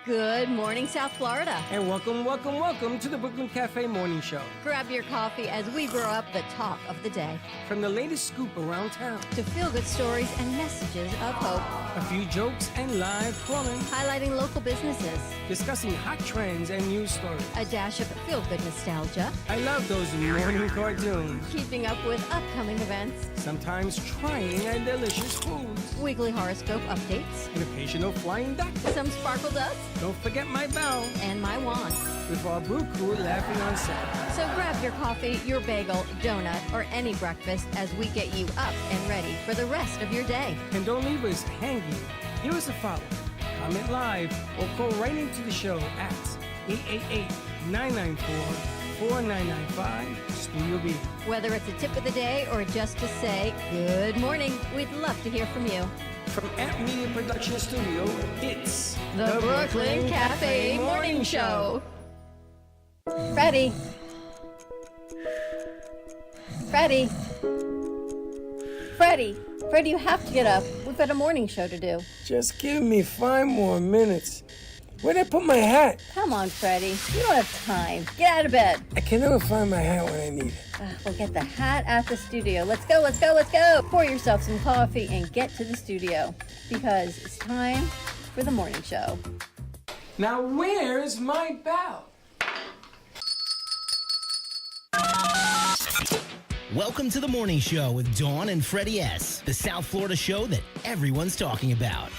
Good morning, South Florida. And welcome to the Brooklyn Cafe Morning Show. Grab your coffee as we brew up the talk of the day. From the latest scoop around town to feel-good stories and messages of hope. A few jokes and live calling. Highlighting local businesses. Discussing hot trends and news stories. A dash of feel-good nostalgia. I love those morning cartoons. Keeping up with upcoming events. Sometimes trying and delicious foods. Weekly horoscope updates. An occasional flying duck. Some sparkle dust. Don't forget my bell. And my wand. With our brew crew laughing on set. So grab your coffee, your bagel, donut, or any breakfast as we get you up and ready for the rest of your day. And don't leave us hanging. Give us a follow. Comment live or call right into the show at 888-994-4995 Studio B. Whether it's a tip of the day or just to say good morning, we'd love to hear from you. From Amp Media Production Studio, it's the Brooklyn Cafe Morning Show. Freddie, you have to get up. We've got a morning show to do. Just give me 5 more minutes. Where'd I put my hat? Come on, Freddie. You don't have time. Get out of bed. I can never find my hat when I need it. We'll get the hat at the studio. Let's go. Pour yourself some coffee and get to the studio because it's time for the morning show. Now, where's my bell? Welcome to the morning show with Dawn and Freddie S., the South Florida show that everyone's talking about.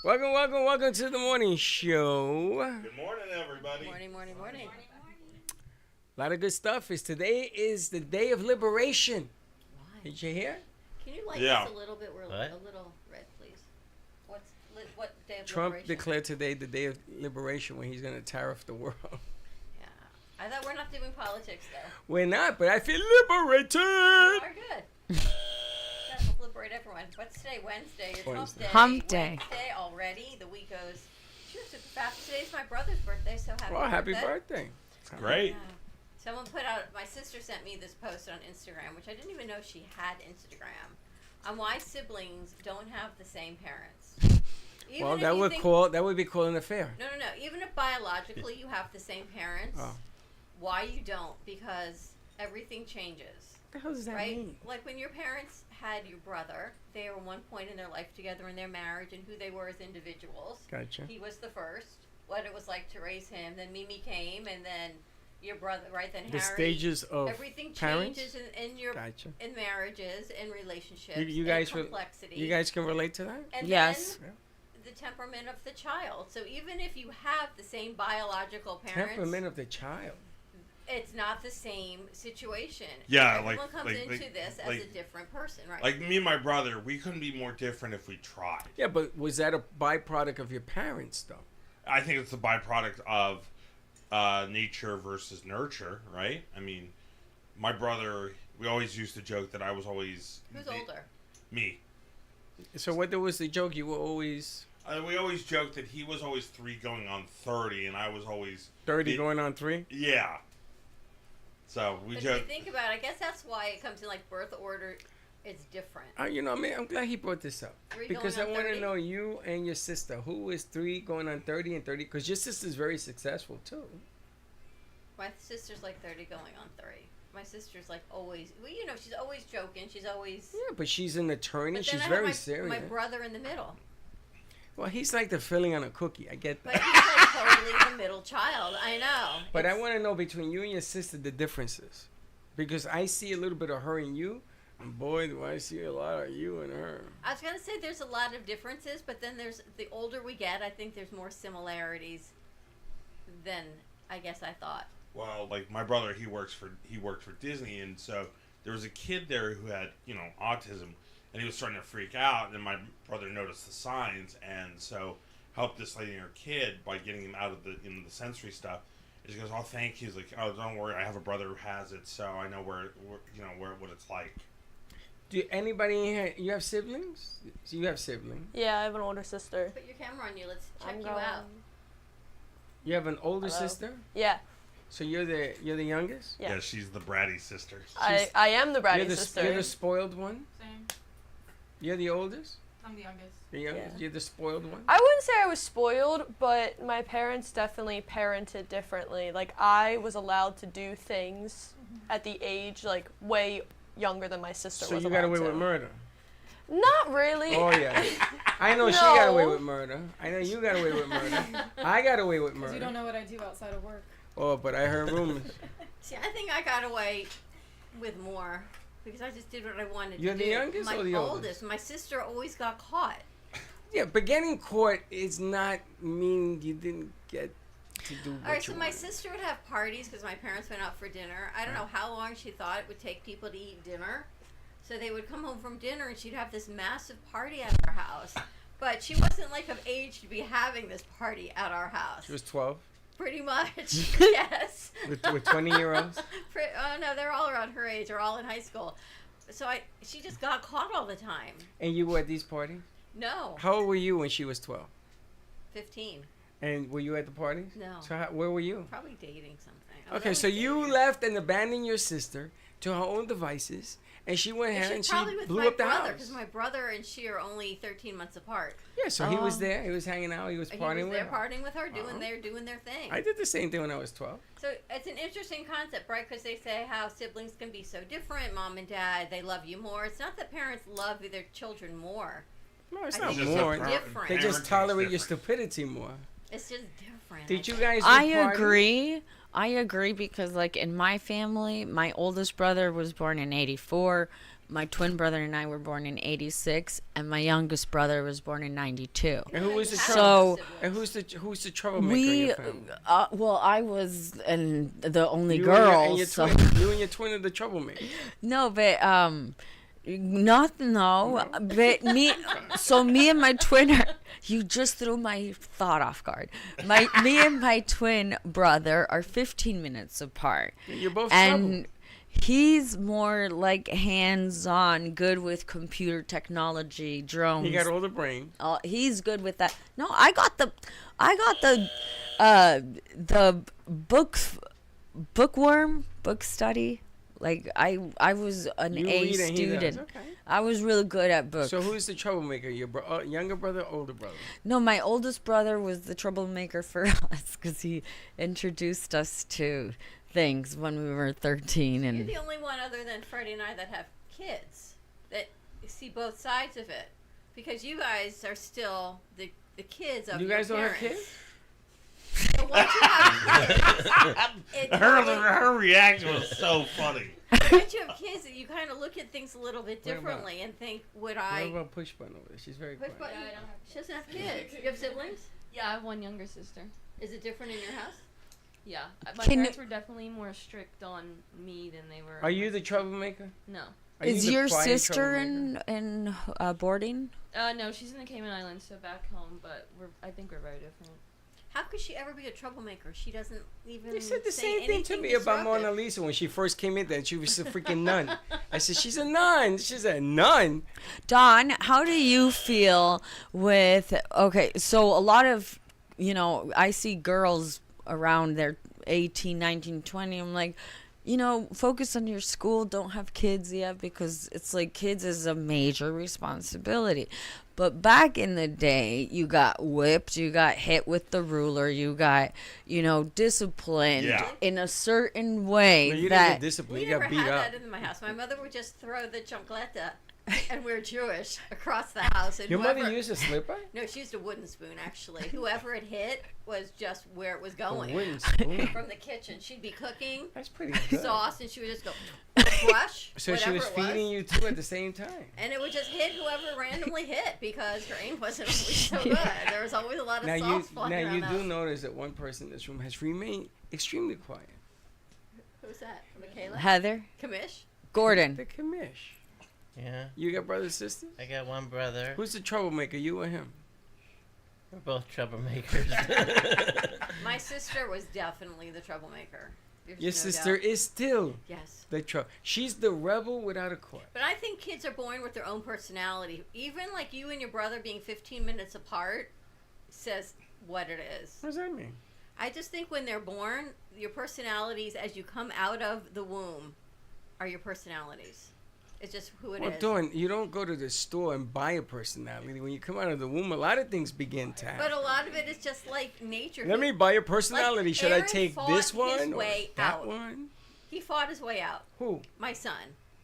Welcome to the morning show. Good morning, everybody. Morning. A lot of good stuff. Today is the day of liberation. Why? Did you hear? Can you light this a little bit? We're a little red, please. What day of Trump liberation? declared today the day of liberation when he's going to tariff the world. Yeah. I thought we're not doing politics, though. We're not, but I feel liberated. You are good. Let's liberate everyone. What's today? Wednesday. It's Hump day. Wednesday already. The week goes super fast. Today's my brother's birthday, so happy Well, birthday. happy birthday. Great. Yeah. Someone put out, my sister sent me this post on Instagram, which I didn't even know she had Instagram, on why siblings don't have the same parents. Well, that would be called an affair. No. Even if biologically you have the same parents, why you don't? Because everything changes. What the hell does that mean? Like when your parents had your brother, they were one point in their life together in their marriage and who they were as individuals. Gotcha. He was the first. What it was like to raise him. Then Mimi came, and then your brother, right? Then the Harry. Stages of everything parents? changes in your in marriages, in relationships, you guys complexity. You guys can relate to that? And yes. Then the temperament of the child. So even if you have the same biological parents, Temperament of the child. it's not the same situation. Yeah, everyone comes into this as a different person, right? Like me and my brother, we couldn't be more different if we tried. Yeah, but was that a byproduct of your parents, though? I think it's a byproduct of nature versus nurture, right? I mean, my brother, we always used to joke that I was always... Who's older? Me. So what was the joke? You were always... we always joked that he was always 3 going on 30, and I was always... 30 going on 3? Yeah. So we But joke... if you think about it, I guess that's why it comes in like birth order. It's different. I'm glad he brought this up. 3 because I going on want to 30? know you and your sister. Who is 3 going on 30 and 30? Because your sister's very successful, too. My sister's like 30 going on 3. My sister's like always... Well, she's always joking. She's always... Yeah, but she's an attorney. But She's then I very have serious. my brother in the middle. Well, he's like the filling on a cookie. I get that. But he's like totally the middle child. I know. But I want to know between you and your sister the differences. Because I see a little bit of her in you. And boy, do I see a lot of you in her. I was going to say there's a lot of differences, but then the older we get, I think there's more similarities than I guess I thought. Well, like my brother, he worked for Disney, and so there was a kid there who had, autism, and he was starting to freak out, and my brother noticed the signs, and so helped this lady and her kid by getting him out of the sensory stuff. And she goes, "Oh, thank you." He's like, "Oh, don't worry, I have a brother who has it, so I know what it's like." Do anybody you have siblings? So you have siblings. Yeah, I have an older sister. Put your camera on you. Let's check you out. You have an older Hello. sister? Yeah. So you're the youngest? Yeah. Yeah, she's the bratty sister. I am the bratty sister. You're the spoiled one? Same. You're the oldest? I'm the youngest. The youngest? Yeah. You're the spoiled one? I wouldn't say I was spoiled, but my parents definitely parented differently. Like, I was allowed to do things at the age, like, way younger than my sister So was you allowed got away to. with murder? Not really. Oh, yeah. I know she got away No. with murder. I know you got away with murder. I got away with Because you don't murder. know what I do outside of work. Oh, but I heard rumors. See, I think I got away with more because I just did what I wanted You're to the do. youngest My or the oldest? My sister always got caught. Yeah, but getting caught is not mean you didn't get to do what All right, you so my wanted. sister would have parties because my parents went out for dinner. I don't know how long she thought it would take people to eat dinner. So they would come home from dinner and she'd have this massive party at our house. But she wasn't like of age to be having this party at our house. She was 12 Pretty much, yes. with 20-year-olds? Oh no, they're all around her age or all in high school. So she just got caught all the time. And you were at these parties? No, How old were you when she was 12? 15. And were you at the parties? No. So where were you? Probably dating something. I was Okay, always so you dating. left and abandoned your sister to her own devices, and she went ahead And and she's she probably with blew my up the brother house. because my brother and she are only 13 months apart. Yeah, so he was Oh. there. He was hanging out. He was He partying was with there her. partying with her, doing Uh-huh. doing their thing. I did the same thing when I was 12. So it's an interesting concept, right? Because they say how siblings can be so different. Mom and dad, they love you more. It's not that parents love their children more. No, it's I not think Just more. a par- different. They just parenting's tolerate your different. stupidity more. It's just different. Did you guys? do I parties? agree. I agree because, like, in my family, my oldest brother was born in 84. My twin brother and I were born in 86. And my youngest brother was born in 92. And who was the How trouble? So- many And siblings? who's the troublemaker in We, your family? well, I was the only You girl. and your So. twin, you and your twin are the troublemakers. No, but but me and my twin you just threw my thought off guard. Me and my twin brother are 15 minutes apart, You're both and he's more like hands-on, good with computer technology, drones. trouble. You got all the brain. He's good with that. No, I got the book study. Like I was an You A read and he does. student. Okay. I was really good at books. So who's the troublemaker? Your younger brother, older brother? No, my oldest brother was the troublemaker for us because he introduced us to things when we were 13. You're And the only one other than Freddie and I that have kids that see both sides of it. Because you guys are still the kids of You your guys don't have parents. kids? So once you have kids, it totally- Her reaction was so funny. once you have kids, you kind of look at things a little bit What about- differently and think, would What I... about push button over there? She's very Which quiet. button? Yeah, I don't have She doesn't have kids. You have siblings? Yeah, I have one younger sister. Is it different in your house? Yeah. My Can parents were definitely more strict on me than they were. Are on you my the sister. troublemaker? No. Are you is the your quiet sister troublemaker? in boarding? No, she's in the Cayman Islands, so back home. But I think we're very different. How could she ever be a troublemaker? She doesn't even They said the say same thing to anything me about Mona disruptive. Lisa when she first came in. That she was a freaking nun. I said she's a nun. She's a nun. Dawn, how do you feel with, okay, so a lot of, I see girls around their 18, 19, 20. I'm like, focus on your school. Don't have kids yet because it's like kids is a major responsibility. But back in the day, you got whipped, you got hit with the ruler, you got, disciplined Yeah. in a certain way No, you didn't that get disciplined. We You never got beat had up. that in my house. My mother would just throw the chancleta, and we're Jewish, across the house. And Your whoever, mother used a slipper? No, she used a wooden spoon, actually. Whoever it hit was just where it was A going. wooden spoon. From the kitchen. She'd be cooking That's pretty good. sauce, and she would just go, brush, So she whatever was it feeding you two at the same time. And it would just hit whoever randomly hit because her aim wasn't always so good. There was always a lot of Now sauce flying now around you the do house. notice that one person in this room has remained extremely quiet. Who's that? Michaela? Heather, Kamish? Gordon. The commish. Yeah, You got brothers, sisters? I got one brother. Who's the troublemaker, you or him? We're both troublemakers. My sister was definitely the troublemaker. There's Your no sister doubt. is still Yes. the trouble. She's the rebel without a cause. But I think kids are born with their own personality. Even like you and your brother being 15 minutes apart says what it is. What does that mean? I just think when they're born, your personalities as you come out of the womb are your personalities. It's just who it is. Well, Dawn, you don't go to the store and buy a personality. When you come out of the womb, a lot of things begin to happen. But a lot of it is just like nature. Let me buy a personality. Should I Aaron take fought this his one or way that out. one? He fought his way out. Who? My son.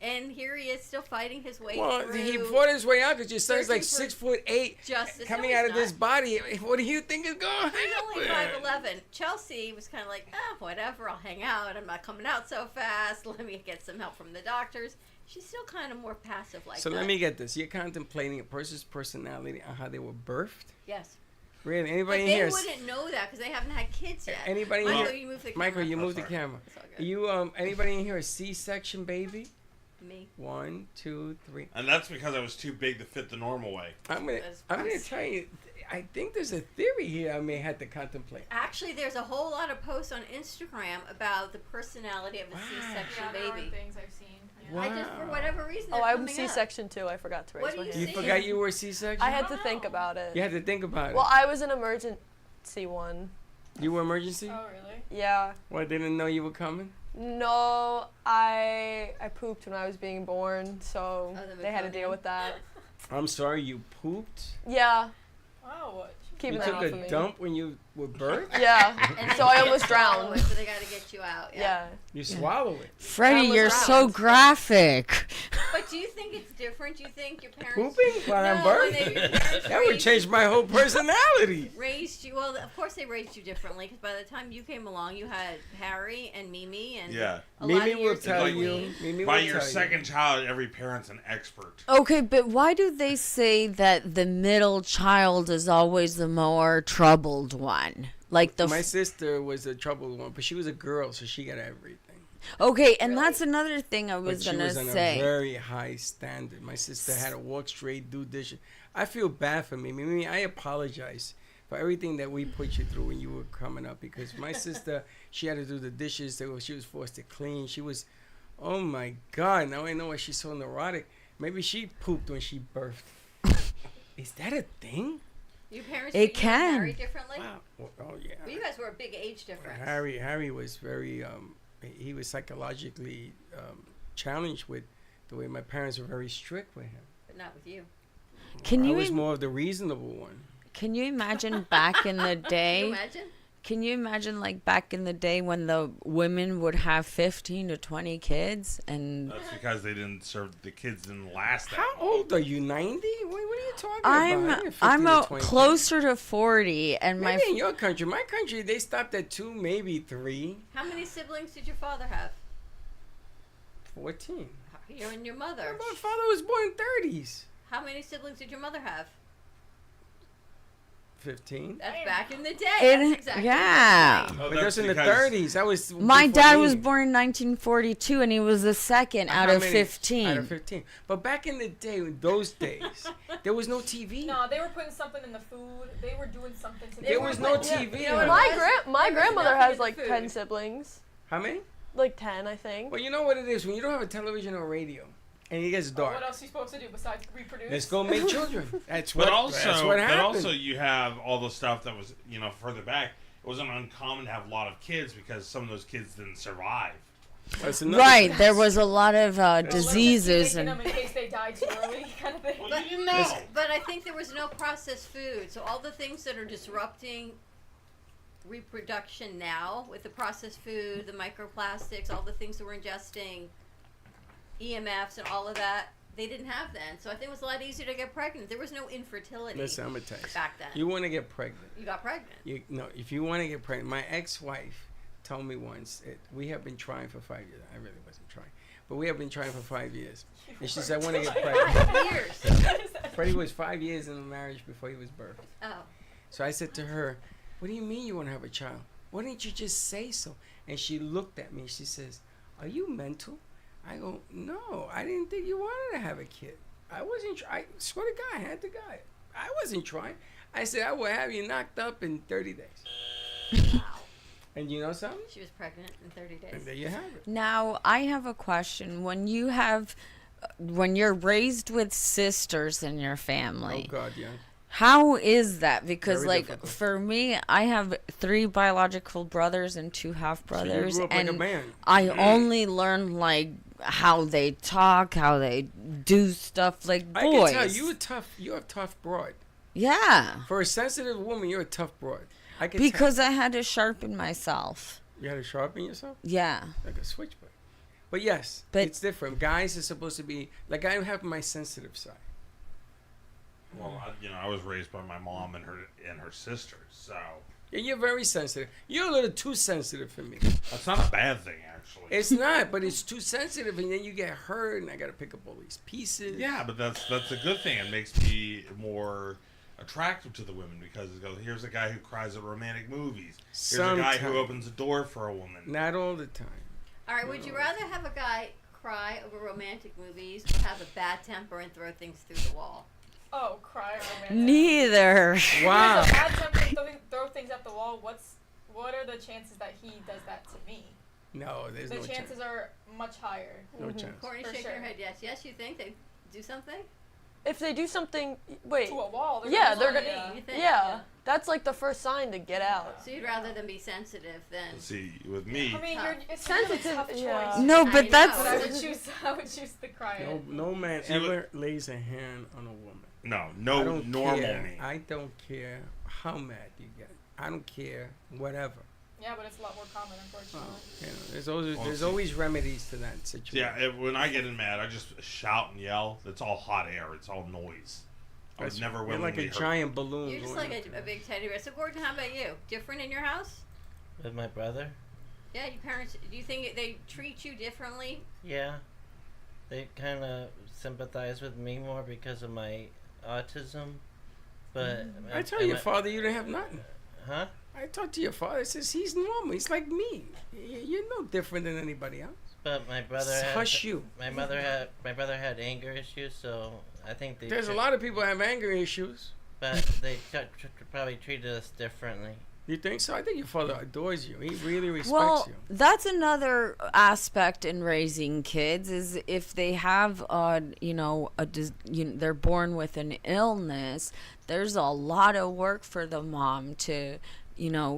And here he is still fighting his way Well, through. he fought his way out because your son's like searching 6'8", justice. coming No, out he's of this not. body. What do you think is going to He's only happen? 5'11". Chelsea was kind of like, whatever, I'll hang out. I'm not coming out so fast. Let me get some help from the doctors. She's still kind of more passive like So that. let me get this. You're contemplating a person's personality on how they were birthed? Yes. Really? But Anybody in they here? wouldn't know that because they haven't had kids yet. Anybody in Michael, here? you moved the camera. Michael, you moved the sorry. camera. It's all good. You anybody in here a C-section baby? Me. 1, 2, 3. And that's because I was too big to fit the normal way. I'm gonna That's tell you. I think there's a theory here I may have to contemplate. Actually, there's a whole lot of posts on Instagram about the personality of a C-section Yeah, there are baby. things I've seen. Yeah. Wow. I just, for whatever reason, Oh, they're I'm coming up. C-section too. I forgot to raise What my do you hand. You see? forgot you were C-section? I had to think about it. You had to think about it. Well, I was an emergency one. You were emergency? Oh, really? Yeah. Well, didn't know you were coming? No, I pooped when I was being born, so Oh, the they had to meconium. deal with that. I'm sorry, you pooped? Yeah, Wow. keeping You that took off a of me. dump when you were birthed? Yeah, And then so I you almost swallow drowned. it, so they got to get you out. Yeah. You swallow it. Freddie, was you're so around. graphic. But do you think it's different? Do you think your parents Pooping while I'm No, when birthed? your parents That would raised- change my whole personality. raised you? Well, of course they raised you differently because by the time you came along, you had Harry and Mimi and Yeah. a lot Mimi of will years tell in you. between. Mimi By will your tell second child, every parent's an expert. Okay, but why do they say that the middle child is always the more troubled one? Like the My sister was a troubled one, but she was a girl, so she got everything. okay, and Really? that's another thing I But was she gonna was on say. a very high standard. My sister had to walk straight, do dishes. I feel bad for me. Mimi, I apologize for everything that we put you through when you were coming up because my sister, she had to do the dishes. She was forced to clean. She was, oh my God, now I know why she's so neurotic. Maybe she pooped when she birthed. Is that a thing? Your parents It treat you and can. Harry differently. Wow. Well, oh, yeah. Well, you guys were a big age difference. Harry was very, he was psychologically challenged with the way my parents were very strict with him. But not with you. Can I you was im- more of the reasonable one. Can you imagine back in the Can you day? imagine? Can you imagine like back in the day when the women would have 15 to 20 kids and That's because they didn't serve, the kids didn't last that How long. old are you? 90? What are you talking I'm about? You're 50 I'm to a 20. closer to 40 and my Maybe in your country. My country, they stopped at 2, maybe 3, How many siblings did your father have? 14. You and your mother. My father was born in 30s. How many siblings did your mother have? 15. That's back in the day. It- That's exactly yeah. right. Oh, But that's in the because- 30s. That was my before dad me. was born in 1942 and he was the second out How of many? 15. Out of 15. But back in the day, in those days, there was no TV. No, they were putting something in the food. They were doing something to There the was food. no Yeah. TV. You know what honey. it was? My There was grandmother nothing has in the like food. 10 siblings. How many? Like 10, I think. Well, you know what it is? When you don't have a television or radio, and it gets Oh, dark, what else are you supposed to do besides reproduce? let's go make children. That's But what. also, that's what but happened. also, you have all the stuff that was, further back. It wasn't uncommon to have a lot of kids because some of those kids didn't survive. That's another Right, thing. there was a lot of Well, let's just keep diseases making and them in case they die too early, kind of thing. Well, But- you didn't know. But I think there was no processed food. So all the things that are disrupting reproduction now with the processed food, the microplastics, all the things that we're ingesting, EMFs and all of that, they didn't have then. So I think it was a lot easier to get pregnant. There was no infertility Listen, I'm gonna tell you. back then. You want to get pregnant? You got pregnant. If you want to get pregnant, my ex-wife told me once. We have been trying for 5 years. I really wasn't trying, but we have been trying for 5 years. And she said, "I want to get pregnant." 5 years. Freddie was 5 years in the marriage before he was birthed. Oh. So I said to her, "What do you mean you want to have a child? Why didn't you just say so?" And she looked at me. She says, "Are you mental?" I go, "No, I didn't think you wanted to have a kid. I wasn't. I swear to God, I had the guy. I wasn't trying." I said, "I will have you knocked up in 30 days." Wow. And you know something? She was pregnant in 30 days. And there you have it. Now, I have a question. When you're raised with sisters in your family, Oh God, yeah. how is that? Because, Very like, difficult. for me, I have 3 biological brothers and 2 half So you brothers, grew up like and a man. I only learned like how they talk, how they do stuff like I boys. can tell you you're a tough broad. Yeah. For a sensitive woman, you're a tough broad. I can Because I had to sharpen myself. tell. You had to sharpen yourself? Yeah. Like a switchblade. But yes, But- it's different. Guys are supposed to be, like I have my sensitive side. Well, I was raised by my mom and her sisters, so Yeah, you're very sensitive. You're a little too sensitive for me. that's not a bad thing, actually. It's not, but it's too sensitive, and then you get hurt, and I got to pick up all these pieces. Yeah, but that's a good thing. It makes me more attractive to the women because it goes, here's a guy who cries at romantic movies. Here's a guy who Sometimes. opens a door for a woman. Not all the time. All right, would you rather have a guy cry over romantic movies or have a bad temper and throw things through the wall? Oh, cry romantic. Neither. Wow. If he has a bad temper and throw things at the wall, what are the chances that he does that to me? No, there's The no chance. chances are much higher. No chance. Courtney, For shake your sure. head. Yes, yes. You think they do something? If they do something, wait, To a wall. They're Yeah, gonna they're want gonna- me. You think? yeah, that's like the first sign to get out. So you'd rather them be sensitive than. See, with me, I mean, Tough. it's a really Sensitive, tough choice. yeah. No, I but know. that's But I would choose the crying. No man See, ever lays a hand on a woman. no I don't normal care. me. I don't care how mad you get. I don't care whatever. Yeah, but it's a lot more common, unfortunately. There's always remedies to that situation. Yeah, when I get mad, I just shout and yell. It's all hot air. It's all noise. I would never You're willingly like a hurt. giant balloon. You're just going like up a there. big teddy bear. So Gordon, how about you? Different in your house? With my brother? Yeah, your parents. Do you think they treat you differently? Yeah. They kind of sympathize with me more because of my autism. But I tell your father you didn't have nothing. Huh? I talked to your father. I says he's normal. He's like me. You're no different than anybody else. But my brother Hush you. My brother had anger issues, so I think they There's a lot of people who have anger issues. but they probably treated us differently. You think so? I think your father adores you. He really respects Well, you. that's another aspect in raising kids is if they have they're born with an illness, there's a lot of work for the mom to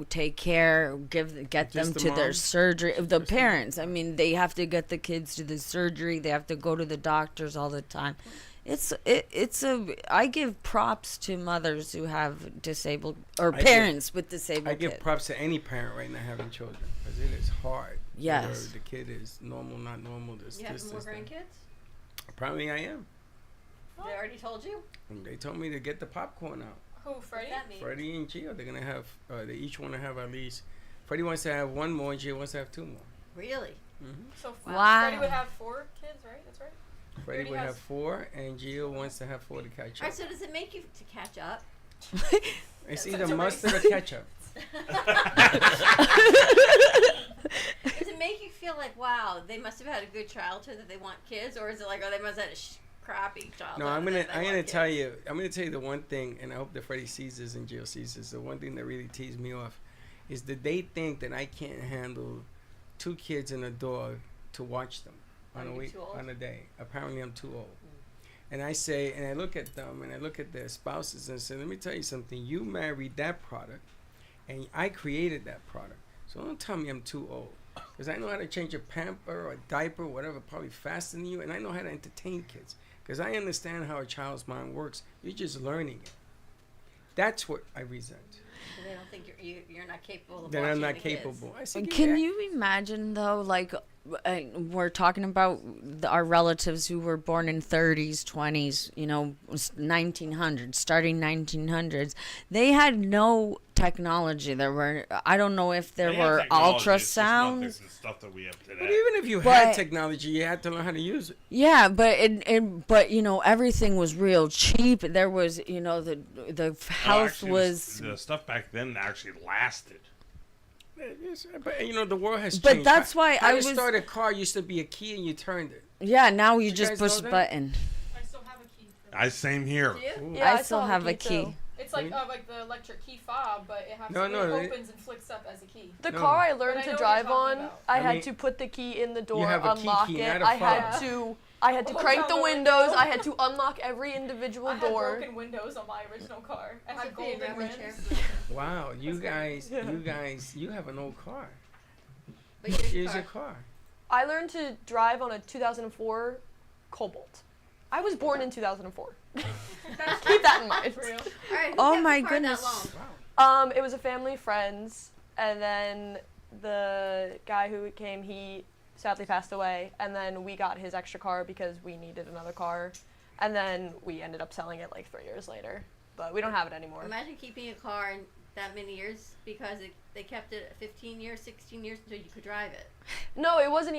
take care, get them Just the to their mom? surgery. The Just the parents, I mean, they have to get the kids to the surgery. They have to go to the doctors all the time. I give props to mothers who have disabled or I give- parents with disabled I give kids. props to any parent right now having children because it is hard. Yes. Whether the kid is normal, not normal. This, You have this, more this, that. grandkids? Apparently, I am. They already told you? And they told me to get the popcorn out. Who, Freddie? What's that mean? Freddie and Gio, they're gonna have. They each want to have at least. Freddie wants to have one more, and Gio wants to have two more. Really? So Wow. Freddie would have 4 kids, right? That's right. Freddie Freddie would has- have 4, and Gio wants to have 4 to catch All up. right, so does it make you to catch up? It's That's either a mustard or race. ketchup. Does it make you feel like, wow, they must have had a good childhood that they want kids, or is it like, oh, they must have had a crappy childhood? No, I'm that gonna they I'm want gonna tell kids? you. I'm gonna tell you the one thing, and I hope that Freddie sees this and Gio sees this. The one thing that really teased me off is that they think that I can't handle 2 kids and a dog to watch them on Are a you week too old? on a day. Apparently, I'm too old. And I say, and I look at them, and I look at their spouses, and say, let me tell you something. You married that product, and I created that product. So don't tell me I'm too old. Because I know how to change a pamper or a diaper, whatever, probably faster than you, and I know how to entertain kids. Because I understand how a child's mind works. You're just learning it. That's what I resent. So they don't think you're not capable of That watching I'm not the kids. capable. I said, Can yeah. you imagine though, like we're talking about our relatives who were born in 30s, 20s, 1900s, starting 1900s. They had no technology. There were, I don't know if there They have were technology, it's just not ultrasounds. the stuff that we have today. But even if you had But- technology, you had to learn how to use it. Yeah, but everything was real cheap. There was, the No, house actually, was. the stuff back then actually lasted. Yes, but the world has But changed. that's why how I to was- start a car used to be a key and you turned it. Yeah, now you Did you just guys push know the that? button. I still have a key. Same here. Do you? Yeah, I still have a key. too. It's like the electric key fob, but it has No, it no, it- opens and flicks up as a key. The No. car I But learned I to know what drive you're talking on, about. I I had mean, to put the key in the door, have a key, unlock key, it. not a I had fob. to Oh, crank the no, windows. no. I had to unlock every individual I had door. broken windows on my original car. I had Sophia, grab golden my chair. rims. Wow, you That's great. guys, you have an old car. But What here's is your your car. car? I learned to drive on a 2004 Cobalt. I was born in 2004. Keep that in mind. For real. All right, who Oh kept my the car that goodness. long? It was a family friends, and then the guy who came, he sadly passed away, and then we got his extra car because we needed another car, and then we ended up selling it like 3 years later, but we don't have it anymore. Imagine keeping a car in that many years because they kept it 15 years, 16 years until you could drive it. No, it wasn't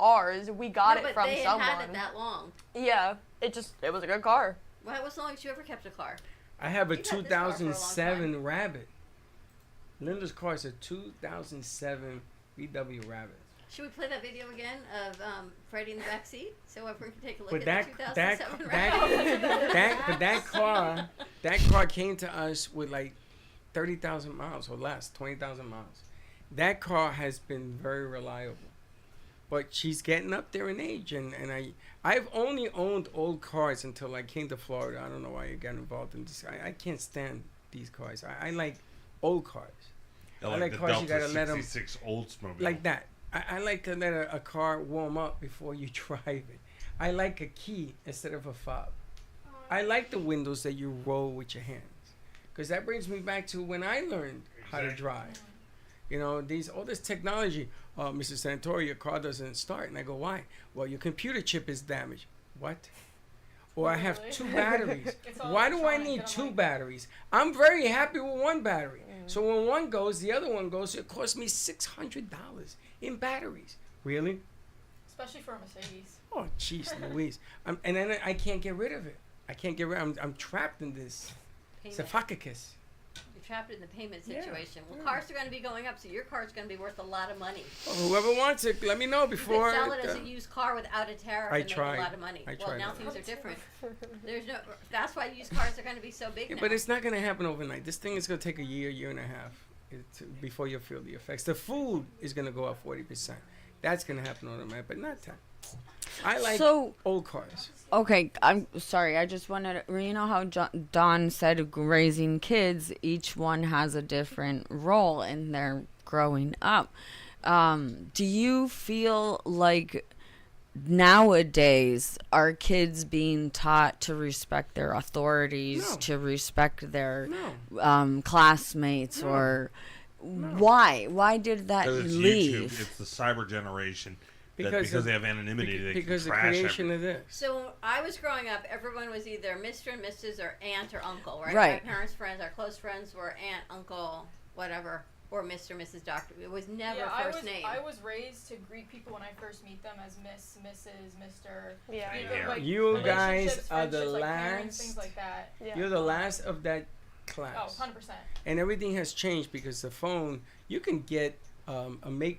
ours. We got No, it but from they someone. had it that long. Yeah, it was a good car. What was the longest you ever kept a car? I have a You've had this car for a long 2007 Rabbit. Linda's car is a 2007 VW Rabbit. Should we play that video again of Freddie in the back seat so everyone can take a look But at the 2007 that car came to us with like 30,000 miles or less, 20,000 miles. That car has been very reliable. But she's getting up there in age, and I've only owned old cars until I came to Florida. I don't know why you got involved in this. I can't stand these cars. I like old cars. Yeah, I like the cars you Delta gotta let 'em- 66 Oldsmobile. Like that. I like to let a car warm up before you drive it. I like a key instead of a fob. I like the windows that you roll with your hands. Because that brings me back to when I learned how to drive. You know, all this technology. Mr. Santori, your car doesn't start. And I go, why? Well, your computer chip is damaged. What? Or I have Really? 2 batteries. It's all Why do I electronic, need and I'm 2 like- batteries? I'm very happy with 1 battery. So when one goes, the other one goes. It costs me $600 in batteries. Really? Especially for a Mercedes. Oh, jeez, Louise. And then I can't get rid of it. I can't get rid. I'm trapped in this. Payment. Sarcophagus. You're trapped in the payment Yeah. situation. Well, cars are going to be going up, so your car's going to be worth a lot of money. Well, whoever wants it, let me know You before. could sell it as a used car without a tariff and tried. make a lot of money. I Well, tried now that. things are different. That's why used cars are going to be so big Yeah, now. but it's not going to happen overnight. This thing is going to take a year and a half before you feel the effects. The food is going to go up 40%. That's going to happen overnight, but not that. I like So- old cars. Okay, I'm sorry. I just wanted to, you know how Don said raising kids, each one has a different role in their growing up. Do you feel like nowadays are kids being taught to respect their authorities, No. to respect their No. classmates, No. or why? Why did that Because it's leave? YouTube. It's the cyber generation. Because Because of- they have anonymity, they Because can the crash creation everything. of this. So when I was growing up, everyone was either Mr. and Mrs. or aunt or uncle, right? Right. My parents' friends, our close friends were aunt, uncle, whatever, or Mr. and Mrs. Doctor. It was never first name. I was raised to greet people when I first meet them as Miss, Mrs., Mr. Yeah. Same Even, here. like, You guys relationships, are the friendships, like parents, things last- like that. Yeah. You're the last of that Oh, class. 100%. And everything has changed because the phone, you can get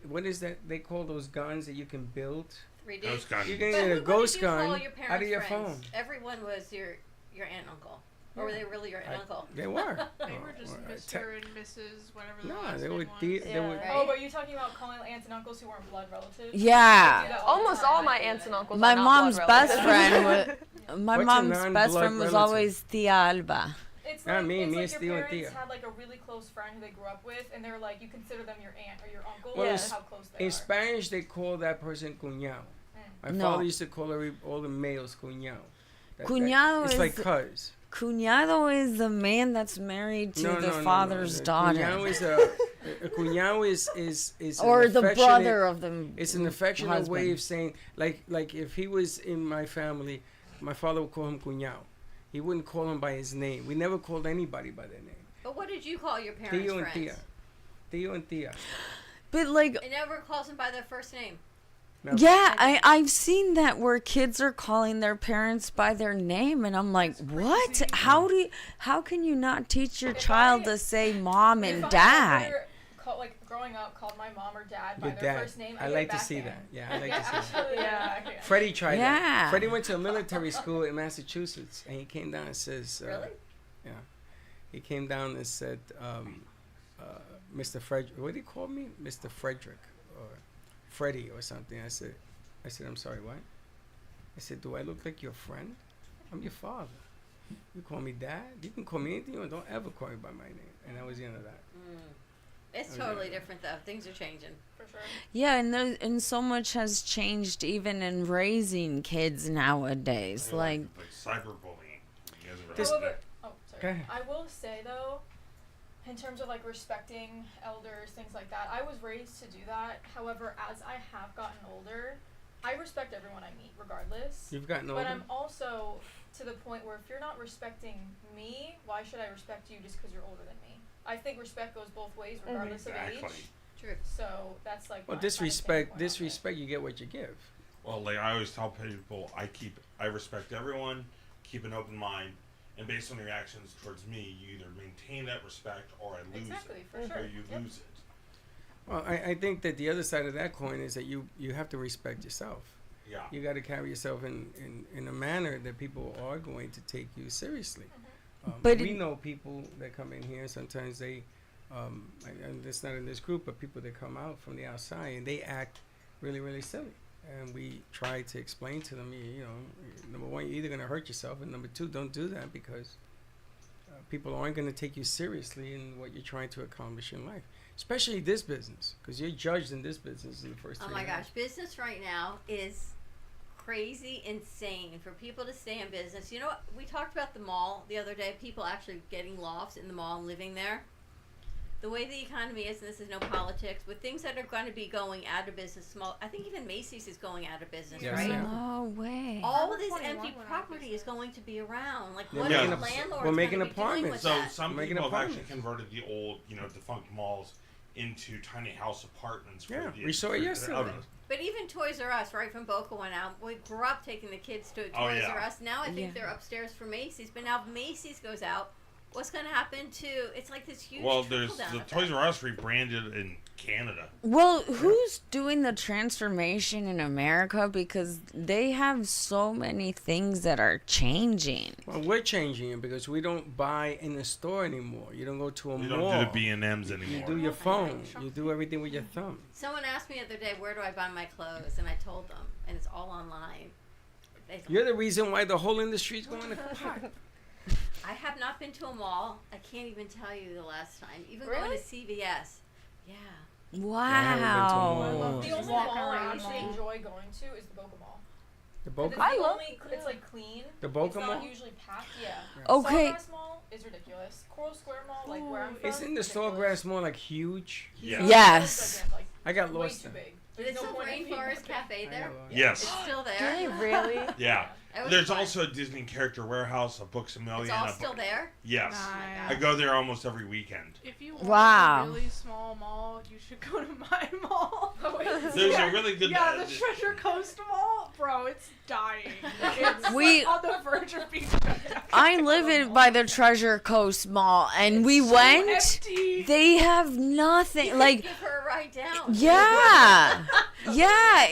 what is that they call those guns that you can build? 3D. Ghost gun. You can But get who a ghost did you call gun your out parents' of your friends? phone. Everyone was your aunt, uncle, or were they really your aunt, uncle? They were. They were just Mr. and Mrs. whatever the No, last they name were. was. They were. Right. Oh, but you're talking about calling aunts and uncles who weren't blood relatives? Yeah. I do that all the Almost time. all my I do aunts that. and uncles. My are not mom's blood best relatives. friend was my What's a mom's best non-blood friend was relative? always Tia Alba. It's Not like, me, it's me like and your Theo and parents Thea. had like a really close friend who they grew up with, and they're like, you consider them your aunt or your uncle. Well, That's in- how close they In are. Spanish, they call that person cuñado. My No. father used to call all the males cuñado. Cuñado it's is- like cuz. Cuñado is the man that's married to the father's The daughter, Cuñado is a cuñado is or an the affectionate- brother of the. It's an affectionate husband. way of saying, like if he was in my family, my father would call him cuñado. He wouldn't call him by his name. We never called anybody by their name. But what did you call your parents' Theo and friends? Tia. Theo and Tia. But like, It never calls them by their first name. No. yeah, I've seen that where kids are calling their parents by their name, and I'm like, what? How can you not teach your If child I- to say mom If and I dad? ever like growing up, called my mom or dad by Your their dad. first name, I get like a to see backhand. that. Yeah, I like to see that. Actually, Yeah. yeah. Freddie tried that. Yeah. Freddie went to a military school in Massachusetts, and he came down and says, Really? Yeah. He came down and said, Mr. Frederick, what did he call me? Mr. Frederick or Freddie or something. I said, I'm sorry, what? I said, do I look like your friend? I'm your father. You call me dad? You can call me anything you want. Don't ever call me by my name. And that was the end of that. It's totally different though. Things are changing. For sure. Yeah, and so much has changed even in raising kids nowadays. Like cyberbullying. You guys ever This- heard However, that? Go ahead. I will say though, in terms of like respecting elders, things like that, I was raised to do that. However, as I have gotten older, I respect everyone I meet regardless. You've gotten But older. I'm also to the point where if you're not respecting me, why should I respect you just because you're older than me? I think respect goes both ways regardless of Exactly. age. True. So that's like Well, my disrespect. kind of standpoint on it. Disrespect. You get what you give. Well, like I always tell people, I respect everyone, keep an open mind, and based on your actions towards me, you either maintain that respect or I lose Exactly, it, for sure. or you Yep. lose it. Well, I think that the other side of that coin is that you have to respect yourself. Yeah. You got to carry yourself in a manner that people are going to take you seriously. But we it- know people that come in here. Sometimes they, and it's not in this group, but people that come out from the outside and they act really, really silly. And we try to explain to them, you know, number one, you're either going to hurt yourself, and number two, don't do that because people aren't going to take you seriously in what you're trying to accomplish in life, especially this business, because you're judged in this business in the first. Oh 3 my months. gosh, business right now is crazy, insane for people to stay in business. You know what? We talked about the mall the other day. People actually getting lofts in the mall and living there. The way the economy is, and this is no politics, with things that are going to be going out of business, small. I think even Macy's is going out of business, Yes, right? yeah. no way. All Forever this 21 empty went out of property is business. going to be around. Like, They're what making are ap- landlords we're making going to be doing apartments. with So that? some Making people have actually apartments. converted the old, defunct malls into tiny house apartments. For Yeah, the, we saw it for the yesterday. elders. But even Toys R Us, right from Boca went out. We grew up taking the kids to Toys Oh, yeah. R Us. Now I think Yeah. they're upstairs for Macy's. But now if Macy's goes out, what's going to happen to? It's like this huge. Well, there's trickle-down the effect. Toys R Us rebranded in Canada. Well, who's doing the transformation in America? Because they have so many things that are changing. Well, we're changing it because we don't buy in the store anymore. You don't go to a We mall. don't do the B&Ms You anymore. do your phone. You do everything with your thumb. Someone asked me the other day, where do I buy my clothes? And I told them, and it's all online. They don't- You're the reason why the whole industry is going to pot. I have not been to a mall. I can't even tell you the last time. Even going Really? to CVS. Yeah. Wow. The Just only walk mall I around actually mall. enjoy going to is the Boca Mall. The 'Cause Boca. It's I the love- only, it's like clean. The It's Boca not Mall? usually packed. Yeah. Okay. Sawgrass Mall is ridiculous. Coral Square Mall, like where I'm from. Isn't the ridiculous. Sawgrass Mall like huge? Yeah. Yes. Like, I got way lost too there. big. But There's it's no a point in being Rainforest that big. Cafe I there. got lost. Yes. It's still Do there. they really? Yeah. It was There's fun. also a Disney Character Warehouse, a Books a Million. It's all a still book- there. Yes. Nice. I go there almost every weekend. If you want Wow. a really small mall, you should go to my mall. There's a really good. Yeah, the Treasure Coast Mall, bro, it's dying. It's We- on the verge of being shut down. I live in by the Treasure Coast Mall, and we So went. empty. They have nothing. Like, Give her a ride down. yeah, yeah.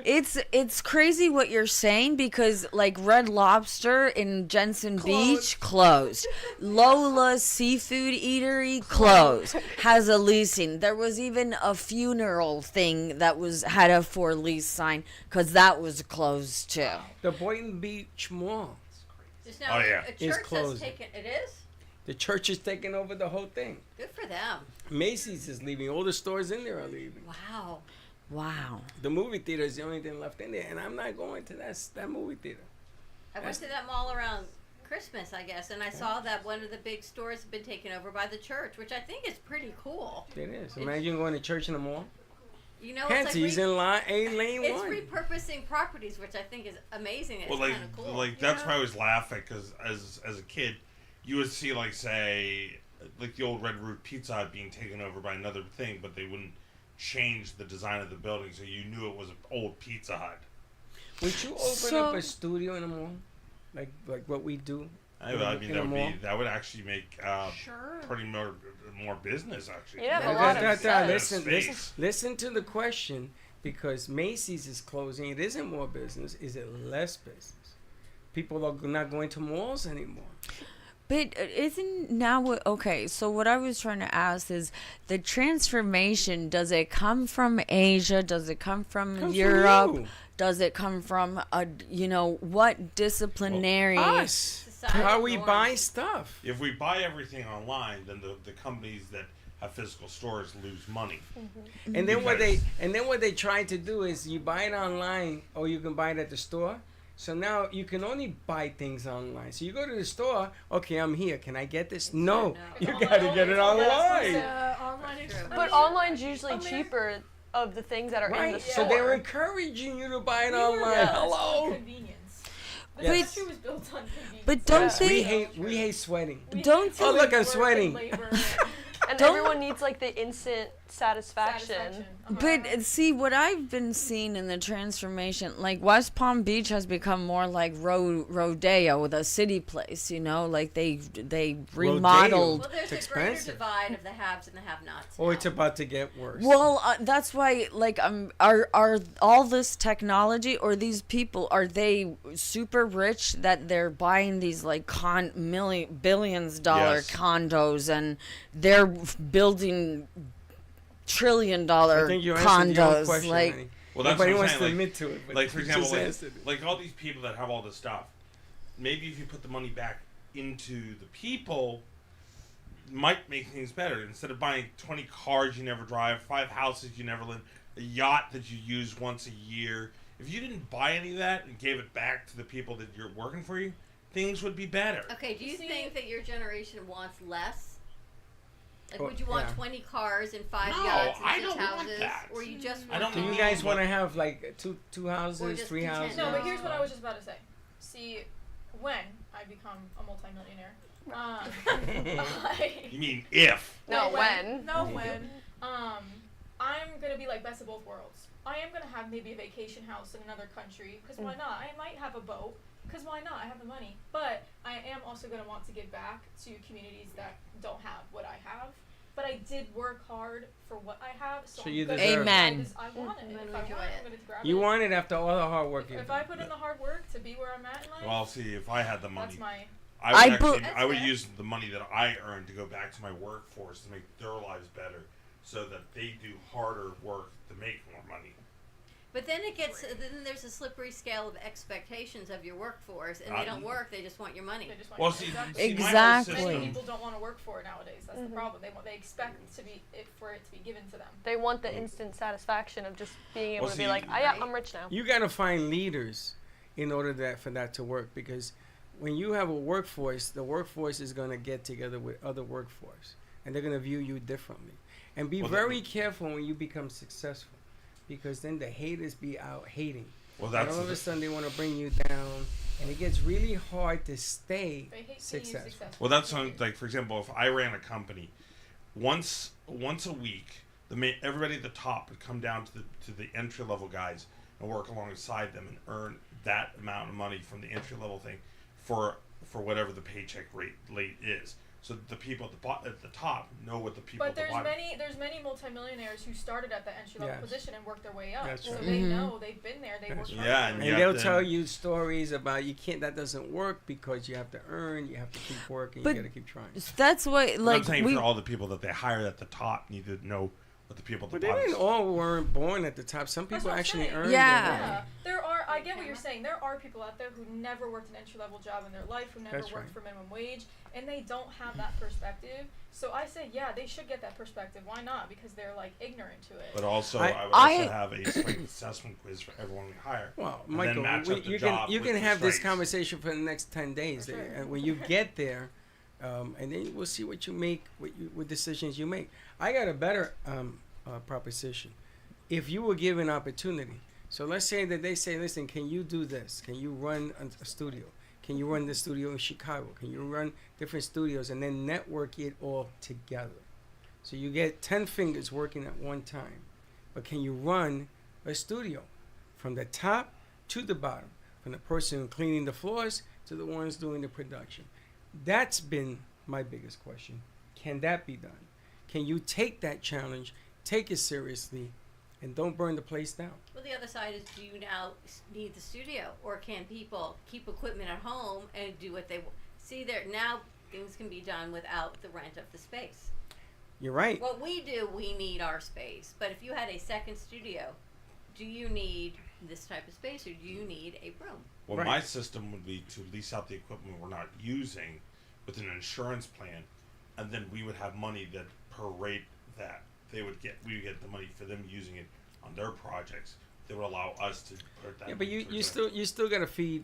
It's crazy what you're saying because like Red Lobster in Jensen Beach closed. Lola Seafood Eatery closed. Has a leasing. There was even a funeral thing that had a for lease sign because that was closed too. The Boynton Beach Mall. Just now, Oh, yeah. a It's church has closing. taken. It is. The church is taking over the whole thing. Good for them. Macy's is leaving. All the stores in there are leaving. Wow. Wow. The movie theater is the only thing left in there, and I'm not going to that movie theater. I went to that mall around Christmas, I guess, and I saw that one of the big stores had been taken over by the church, which I think is pretty cool. It is. Imagine going to church in the mall. You know, Hence, he's in lane it's one. repurposing properties, which I think is amazing. It's Well, like, kind of cool. that's why I was laughing because as a kid, you would see like say like the old Red Roof Pizza Hut being taken over by another thing, but they wouldn't change the design of the building, so you knew it was an old Pizza Hut. Would you open up a studio in the mall, like what we do? I mean, In a mall? that would actually make Sure. pretty more business actually. Yeah, Da- a lot da- of da- stuff. listen to the question, because Macy's is closing. It isn't more business. Is it less business? People are not going to malls anymore. But isn't now what? Okay, so what I was trying to ask is the transformation. Does it come from Asia? Does it come from Europe? you. Does it come from what disciplinary? Us. Societal How we norms. buy stuff. If we buy everything online, then the companies that have physical stores lose money. And then Because- what they try to do is you buy it online or you can buy it at the store. So now you can only buy things online. So you go to the store, okay, I'm here. Can I get this? No. You gotta get it online. Online exclusive. But online's usually cheaper of the things that are in the Right? store. So they're encouraging you to buy it We were online. built Hello. on convenience. The Yes. country was built on convenience. But don't Yeah. they? We hate sweating. We don't hate you- Oh, look, I'm work and sweating. labor And Don't- everyone needs like the instant satisfaction. satisfaction. But see, what I've been seeing in the transformation, like West Palm Beach has become more like Rodeo, the city place. Like they remodeled. Well, there's It's a greater expensive. divide of the haves and the have-nots. Oh, now. it's about to get worse. Well, that's why, like, are all this technology or these people, are they super rich that they're buying these like billions-dollar Yes. condos and they're building I trillion-dollar think you answered your own condos? question, Like, honey. Well, that's Nobody what I'm wants saying. to Like, admit to it. But like for you example, just answered it. like all these people that have all this stuff, maybe if you put the money back into the people, might make things better. Instead of buying 20 cars you never drive, 5 houses you never live, a yacht that you use once a year. If you didn't buy any of that and gave it back to the people that you're working for you, things would be better. Okay, do you See- think that your generation wants less? Like, Oh, would you want yeah. 20 cars and 5 No, yachts and I 6 don't want houses? that. Or you just I want don't Do you need guys what- want to have like two houses, just 3 content. houses? No, but here's what I was just about to say. See, when I become a multimillionaire, You mean if? No, when? No, when. I'm gonna be like best of both worlds. I am gonna have maybe a vacation house in another country, because why not? I might have a boat, because why not? I have the money. But I am also gonna want to give back to communities that don't have what I have. But I did work hard for what I have, so, So I'm you gonna deserve it. Amen. I want it. If I Enjoy want it, it. I'm gonna grab You it. want it after all the hard work you've If I done. put in the hard work to be where I'm at in life, Well, see, if I had the money, that's my. I would I bu- actually, That's I would fair. use the money that I earn to go back to my workforce to make their lives better, so that they do harder work to make more money. But then then there's a slippery scale of expectations of your workforce, and they don't work. They just want your money. They just want Well, to- see, exactly. see, my whole Exactly. Many system- people don't want to work for it nowadays. That's the problem. They expect to be for it to be given to them. They want the instant satisfaction of just being able Well, to be see, like, yeah, I'm rich now. You got to find leaders in order for that to work, because when you have a workforce, the workforce is going to get together with other workforce, and they're going to view you differently. And be Well, very careful when you become successful, because then the haters be out hating. Well, And that's all of the- a sudden they want to bring you down, and it gets really hard to stay They hate being successful. successful. Well, that's on, like, for example, if I ran a company, once a week, everybody at the top would come down to the entry level guys and work alongside them and earn that amount of money from the entry level thing for whatever the paycheck rate is. So the people at the top know what the people But at the there's bottom. there's many multimillionaires who started at the entry level Yes. position and worked their way up. That's so right. they Mhm. know they've been there. They That's worked right. hard. Yeah, for and it. And Yeah, they'll then- tell you stories about that doesn't work because you have to earn, you have to keep working, But you got to keep trying. that's what, But like, I'm saying we. for all the people that they hire at the top need to know what the people at But the they bottom. didn't all weren't born at the top. Some That's people what I'm actually saying. earned Yeah. their way. Yeah, there are. I get what you're saying. There are people out there who never worked an entry level job in their life, who never That's worked right. for minimum wage, and they don't have that perspective. So I say, yeah, they should get that perspective. Why not? Because they're like ignorant to it. But also, I- I would I- also have a strength assessment quiz for everyone we hire. Well, And then Michael, match up the you job can with the have this strengths. conversation for the next 10 days. For sure. And when you get there, and then we'll see what you make, what decisions you make. I got a better proposition. If you were given opportunity, so let's say that they say, listen, can you do this? Can you run a studio? Can you run the studio in Chicago? Can you run different studios and then network it all together? So you get 10 fingers working at one time. But can you run a studio from the top to the bottom, from the person cleaning the floors to the ones doing the production? That's been my biggest question. Can that be done? Can you take that challenge, take it seriously, and don't burn the place down? Well, the other side is, do you now need the studio, or can people keep equipment at home and do what they see? There now, things can be done without the rent of the space. You're right. What we do, we need our space. But if you had a second studio, do you need this type of space or do you need a room? Well, Right. my system would be to lease out the equipment we're not using with an insurance plan, and then we would have money that prorate that. We would get the money for them using it on their projects. They would allow us to put that. Yeah, but you still gotta feed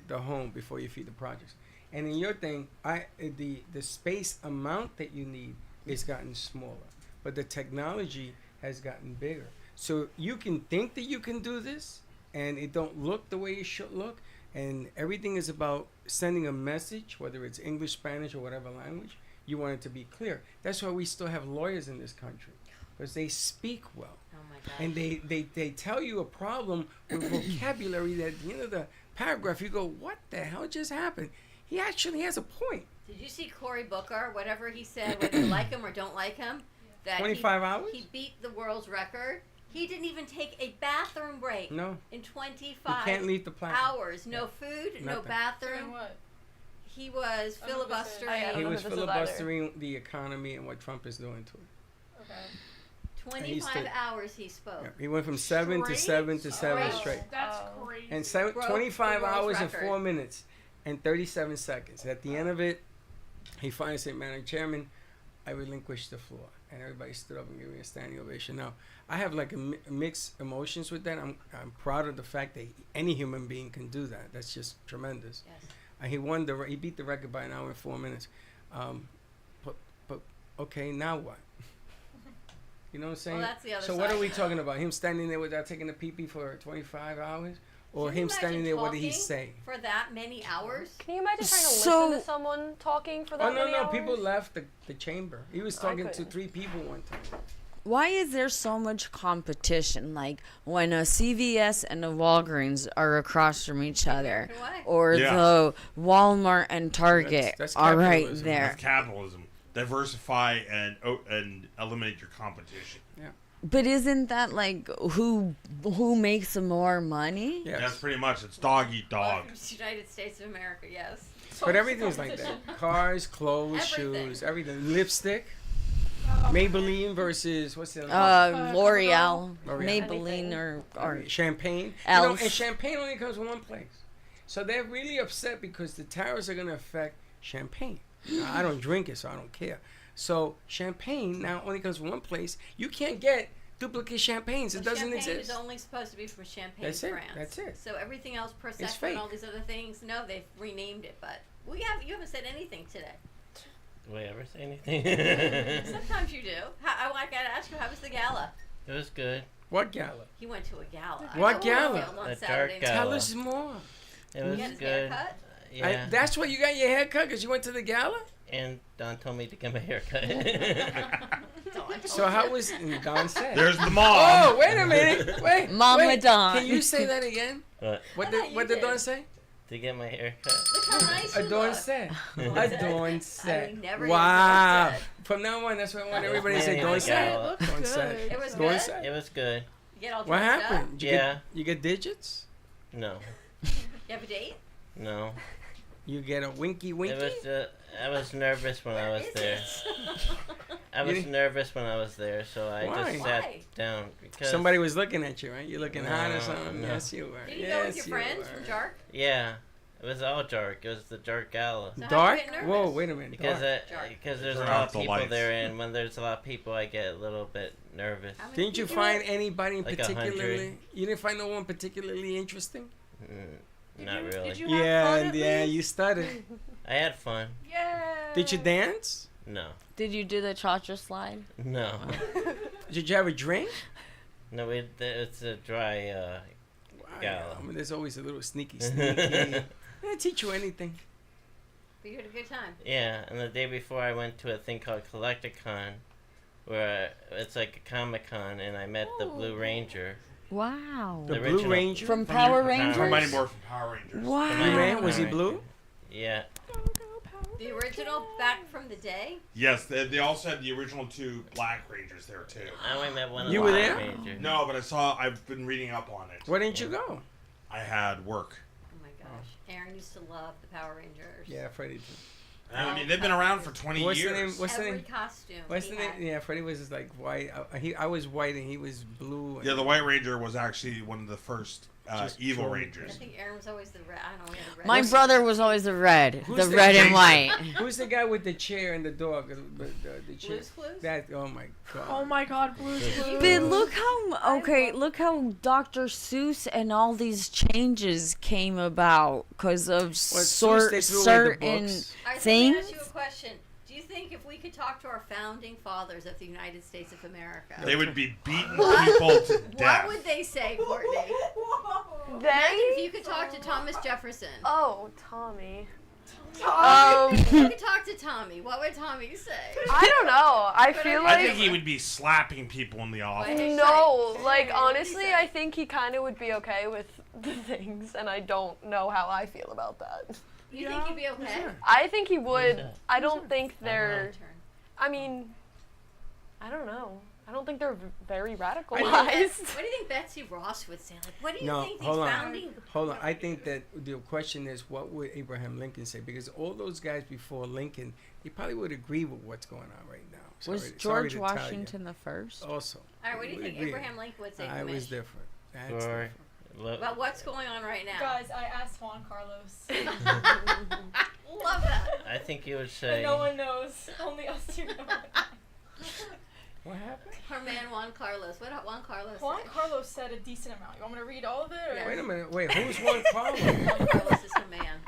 the home before you feed the projects. And in your thing, the space amount that you need is gotten smaller, but the technology has gotten bigger. So you can think that you can do this, and it don't look the way it should look, and everything is about sending a message, whether it's English, Spanish, or whatever language. You want it to be clear. That's why we still have lawyers in this country, because they speak well. Oh my gosh. And they tell you a problem with vocabulary that at the end of the paragraph you go, what the hell just happened? He actually has a point. Did you see Cory Booker, whatever he said, whether you like him or don't like him? That 25 hours? He beat the world's record. He didn't even take a bathroom break. No. In You 25 can't leave the planet. hours. No food, no Nothing. bathroom. Doing what? He was I don't know what this is. filibustering. I He don't know was who this is either. filibustering the economy and what Trump is doing to it. Okay. 25 still- hours he spoke. Yeah, he went from 7 to 7 to 7 Straight? straight. That's Oh. crazy. And Broke 25 the world's hours and record. 4 minutes and 37 seconds. At the end of it, he finally said, Madam Chairman, I relinquish the floor. And everybody stood up and gave me a standing ovation. Now, I have like mixed emotions with that. I'm proud of the fact that any human being can do that. That's just tremendous. Yes. He beat the record by an hour and 4 minutes. But okay, now what? You know what I'm saying? Well, that's the other so what side. are we talking about? Him standing there without taking a pee-pee for 25 hours? Or Can you him standing imagine there, what did he talking say? For that many hours? Can you imagine trying to So- listen to someone talking for that Oh, no, many no. hours? People left the chamber. He was I talking to couldn't. 3 people one time. Why is there so much competition? Like when a CVS and a Walgreens are across from each other, American way. or Yeah. the Walmart and Target That's are right capitalism. there. That's capitalism. Diversify and eliminate your competition. But isn't that like who makes more money? Yes. That's pretty much it's dog eat dog. Welcome to the United States of America, yes. But everything's like that. Cars, clothes, Everything. shoes, everything. Lipstick. Maybelline versus, what's the other one? L'Oreal, L'Oreal. Maybelline, or Champagne. Elf. And champagne only comes from one place. So they're really upset because the tariffs are going to affect champagne. Now, I don't drink it, so I don't care. So champagne now only comes from one place. You can't get duplicate champagnes. It Well, doesn't champagne exist. is only supposed to be from Champagne, That's it. France. That's it. So everything else, Prosecco fake. and all these other things, no, they've renamed it. But you haven't said anything today. Do I ever say anything? Sometimes you do. I got to ask you, how was the gala? It was good. What gala? He went to a gala. What I know gala? Field on A Saturday dark night. gala. Tell us more. It He was got his good. hair cut? Yeah. That's why you got your hair cut, because you went to the gala? And Don told me to get my hair cut. So how was Don said? There's the mom. Oh, wait a minute. Wait. Mama wait. Don. Can you say that again? What? What I did thought you what did did. Dawn say? To get my hair cut. Look how nice you Adorn look. said. What? Adorn said. I never Wow. even said. From now on, that's what I want everybody to Yeah, say. yeah, Dawn yeah. said. It looks Dawn good. said. It was Dawn good? said. It was good. You get all What dressed happened? up? Did you Yeah. you get digits? No. You have a date? No. You get a winky winky? It was. I was nervous when I was Is there. it? I You was didn't- nervous when I was there, so I Why? just sat Why? down because Somebody was looking at you, right? You're looking hot or No, something? no. Yes, you were. Did you yes, go with your you friends were. from Jark? Yeah, it was all dark. It was the dark gala. So how'd you Dark? get nervous? Whoa, wait a minute. Because Dark. because there's a Turn lot off of the people lights. there, and when there's a lot of people, I get a little bit nervous. How many Didn't you people find were- anybody in Like particularly? You didn't find no one particularly interesting? Not really. Did you have Yeah, fun at yeah, least? you stuttered. I had fun. Yeah. Did you dance? No, Did you do the cha-cha slide? no, Did you have a drink? no. It's a dry. Gala. I mean, there's always a little sneaky. They teach you anything. But you had a good time. Yeah, and the day before I went to a thing called Collecticon, where it's like a Comic Con, and I met the Blue Ranger. Wow. The The Blue original. Ranger? From Power Power Rangers? From Mighty Morphin Power Rangers. Blue Wow. Man? Was he Power blue? Ranger. Yeah. The original back from the day? Yes, they also had the original 2 Black Rangers there too. I only met one of You the were Black there? Rangers. No, but I've been reading up on it. Why didn't you go? I had work. Oh my gosh. Aaron used to love the Power Rangers. Yeah, Freddie did. I mean, they've been around for 20 What's years. the name? What's the Every name? costume. What's he the name? had. Yeah, Freddie was just like white. I was white and he was blue. And Yeah, the White Ranger was actually one of the first Just evil trolling. I Rangers. think Aaron was always the red. I don't know. We had a red. My brother was always the red, Who's the the red and Jason? white. Who's the guy with the chair and the dog? The chair. Blue's Clues? That. Oh my god. Oh my God, Blue's Clues. But look how Dr. Seuss and all these changes came about because of Well, Seuss, they threw away the certain books. All right, so let me things. ask you a question. Do you think if we could talk to our founding fathers of the United States of America, They would be beating people to what death. would they say, Courtney? Imagine They? if you could talk to Thomas Jefferson. Oh, Tommy. If you could talk to Tommy, what would Tommy say? I don't know. I feel I like think he would be slapping people in the office. no. Right. Like Right. honestly, He I said- think he kind of would be okay with the things, and I don't know how I feel about that. You think he'd be okay? I think he would. that? I don't think I don't know. they're. I mean, I don't know. I don't think they're very What do you radicalized. think Betsy Ross would say? Like, what do you No, think these hold on. founding? Hold on. I think that the question is, what would Abraham Lincoln say? Because all those guys before Lincoln, they probably would agree with what's going on right now. Was Sorry George to tell you. Washington the first? Also. All right, what do you would think agree. Abraham Lincoln would say? I was Kamish? different. That's For different. About what's going on right now? Guys, I asked Juan Carlos. Love that. I think you would But say. no one knows. Only us two know. What happened? Her man Juan Carlos. What did Juan Carlos Juan say? Carlos said a decent amount. You want me to read all of it? Or? Yeah. Wait a minute. Wait, who's Juan Carlos? Juan Carlos is her man.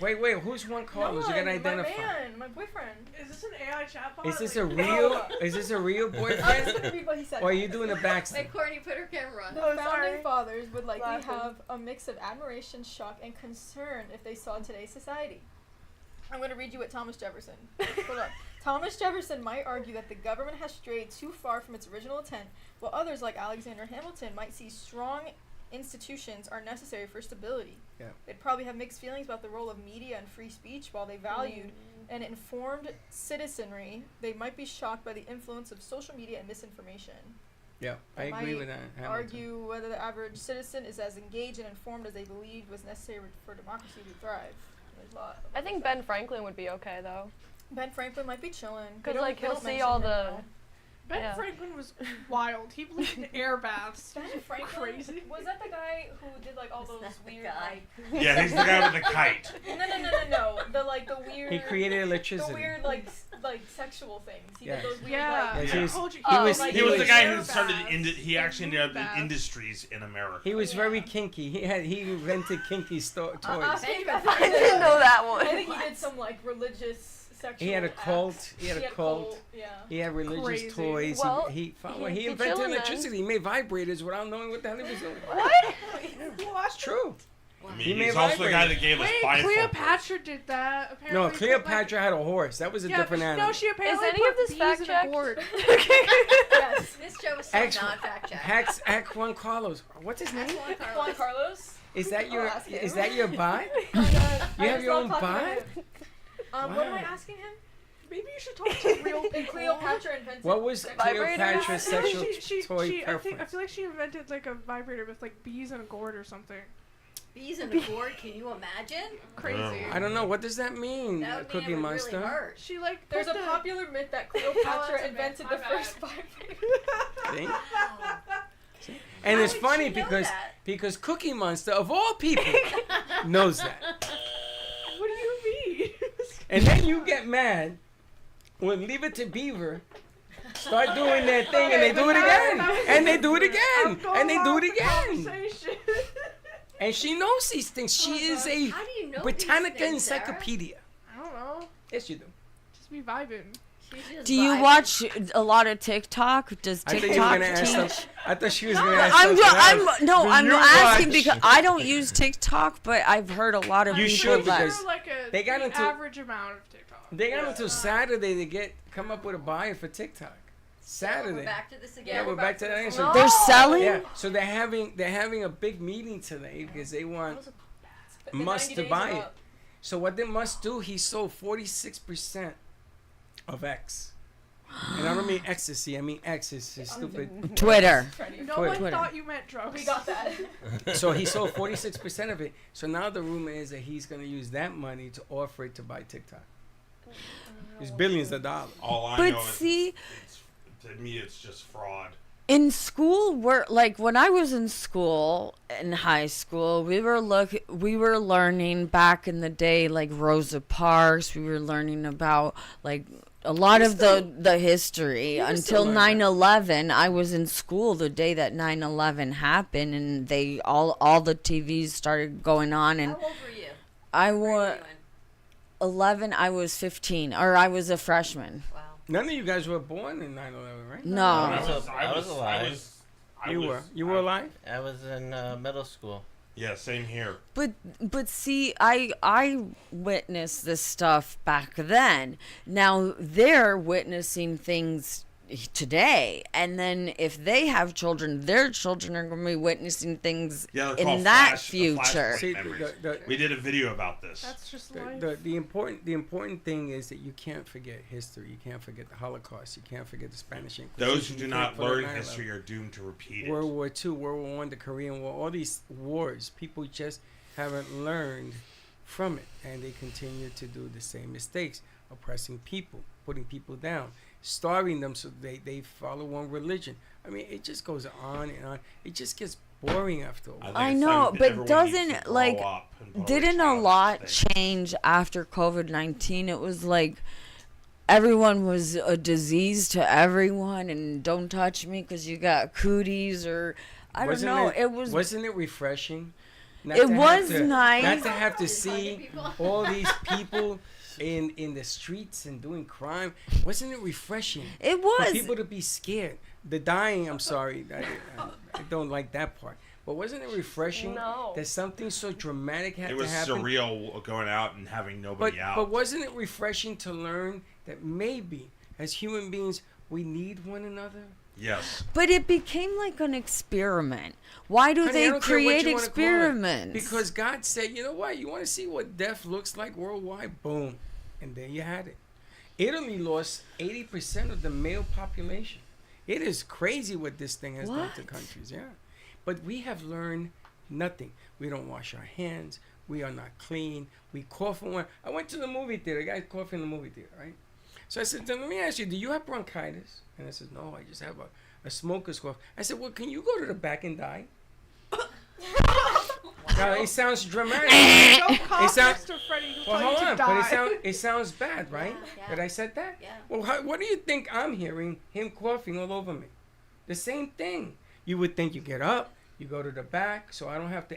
Wait, who's Juan Carlos? You gotta identify. My man, my boyfriend. Is this an AI chatbot? Is this or a like- real? Is this a real I'm just boyfriend? gonna read what he said. Or are you doing a Hey, backstep? Courtney, put her camera on. The Oh, founding sorry. fathers would likely Laughing. have a mix of admiration, shock, and concern if they saw today's society. I'm going to read you what Thomas Jefferson. Hold on. Thomas Jefferson might argue that the government has strayed too far from its original intent, while others like Alexander Hamilton might see strong institutions are necessary for stability. Yeah. They'd probably have mixed feelings about the role of media and free speech. While they valued an informed citizenry, they might be shocked by the influence of social media and misinformation. Yeah, I They agree might with that. Hamilton. argue whether the average citizen is as engaged and informed as they believed was necessary for democracy to thrive. There's a lot of I think stuff. Ben Franklin would be okay though. Ben Franklin might be chilling. They Because don't- like they he'll don't see mention all him the. now. Ben Yeah. Franklin was wild. He believed in air baths. Ben Franklin Crazy. was that the guy who did like all Is those that the weird guy? Yeah, he's the guy with the kite. No. The weird. He created the electricity. weird like sexual things. He Yeah. did those weird Yeah. like. Yes, he was- Told you. he Oh, was- like He was the was- guy air who started baths he and actually moon ended baths. the industries in America. He was Yeah. very kinky. He invented kinky toys. Thank you. I didn't know that one. I think he did some like religious sexual. He had a cult. acts. He had a cult. Yeah. He had religious Crazy. toys. Well, he he invented chillin' then. electricity. He made vibrators without knowing what the hell he was doing. What? It's true. I He mean, made he's also the guy vibrators. that gave us Wait, bifocals. Cleopatra did that. Apparently, No, but, Cleopatra had a horse. That was a Like, different yeah, animal. no, she apparently any put of this bees fact in a checked? gourd. Yes. This show is so Ex- not fact checked. Ask Juan Carlos. What's his name? Juan Juan Carlos. Carlos. Is that your ask him. is that your buy? You You have your own buy? What am I Wow. asking him? Maybe you should talk to real Did people. Cleopatra invented? What was Vibrators? Cleopatra's sexual toy I think I preference? feel like she invented like a vibrator with like bees and a gourd or something. Bees in a gourd. Can you imagine? Crazy. I don't know. What does that mean, That would Cookie mean it would Monster? really hurt. She like There's a put the- popular myth that Oh, Cleopatra that's a invented myth. the My first bad. vibrator. See? And How it's would funny she know because that? because Cookie Monster of all people knows that. What do you mean? And then you get mad when Leave It to Beaver start doing their thing and they do it again. And they do it again. And they do it again. Conversation. And she knows these things. She is a How do you know Britannica these things, Sarah? encyclopedia. I don't know. Yes, you do. Just be vibing. She's just Do you vibing. watch a lot of TikTok? Does I thought you were TikTok gonna ask teach? some, I thought she was gonna ask I'm something I'm else. Do you asking watch- because I don't use TikTok, but I've heard a lot of You people should, that because like a they got the into- average amount of TikTok. They got until Saturday to come up with a buyer for TikTok. Saturday. We're back to this again. Yeah, we're back to that answer. No. they're selling. Yeah, so they're having a big meeting today because they want The Musk 90 to days buy are it. up. So what they must do, he sold 46% of X. And I don't mean ecstasy, I mean X is stupid. Twitter. No Twitter. one thought you meant drugs. We got that. So he sold 46% of it. So now the rumor is that he's going to use that money to offer it to buy TikTok. It's billions of dollars. All I But know see- is to me it's just fraud. In school, when I was in school in high school, we were learning back in the day like Rosa Parks. We were learning about like a lot of the history until 9/11. I was in school the day that 9/11 happened, and they all the TVs started going on. And How old were you? I Where were was you in? 11. I was 15, or I was a freshman. Wow. None of you guys were born in 9/11, right? No. I was alive. You were alive? I was in middle school. Yeah, same here. But see, I witnessed this stuff back then. Now they're witnessing things today, and then if they have children, their children are going to be witnessing things Yeah, in that future. See, memories. the- We did a video about this. That's just life. the important thing is that you can't forget history. You can't forget the Holocaust. You can't forget the Spanish Inquisition. Those who do You not can't forget learn 9/11. history are doomed to repeat it. World War II, World War One, the Korean War, all these wars, people just haven't learned from it, and they continue to do the same mistakes, oppressing people, putting people down, starving them so they follow one religion. I mean, it just goes on and on. It just gets boring after a while. I think it's know, time that but everyone doesn't, needs to grow like, up and put away Didn't a childish lot things. change after COVID-19? It was like everyone was a disease to everyone, and don't touch me because you got cooties, or I don't know. Wasn't it refreshing? Not It to have was to- nice. Not to have to Just hugging see people. all these people in the streets and doing crime. Wasn't it refreshing? It For was. people to be scared. The dying, I'm sorry, I don't like that part. But wasn't it refreshing No. that something so dramatic had It to was happen? surreal going out and having nobody out. But wasn't it refreshing to learn that maybe as human beings we need one another? Yes. But it became like an experiment. Why do Honey, I they don't care what create you wanna call it. experiments? Because God said, you know what? You want to see what death looks like worldwide? Boom. And there you had it. Italy lost 80% of the male population. It is crazy what this thing has done to What? countries. Yeah. But we have learned nothing. We don't wash our hands. We are not clean. We cough on one. I went to the movie theater. A guy coughed in the movie theater, right? So I said, let me ask you, do you have bronchitis? And I said, no, I just have a smoker's cough. I said, well, can you go to the back and die? Now, it sounds dramatic. Don't cough sound- next to Freddie. He'll Well, tell you hold to on, die. but it sounds bad, right? Yeah. That I said that? Yeah. Well, what do you think I'm hearing? Him coughing all over me. The same thing. You would think you get up, you go to the back, so I don't have to.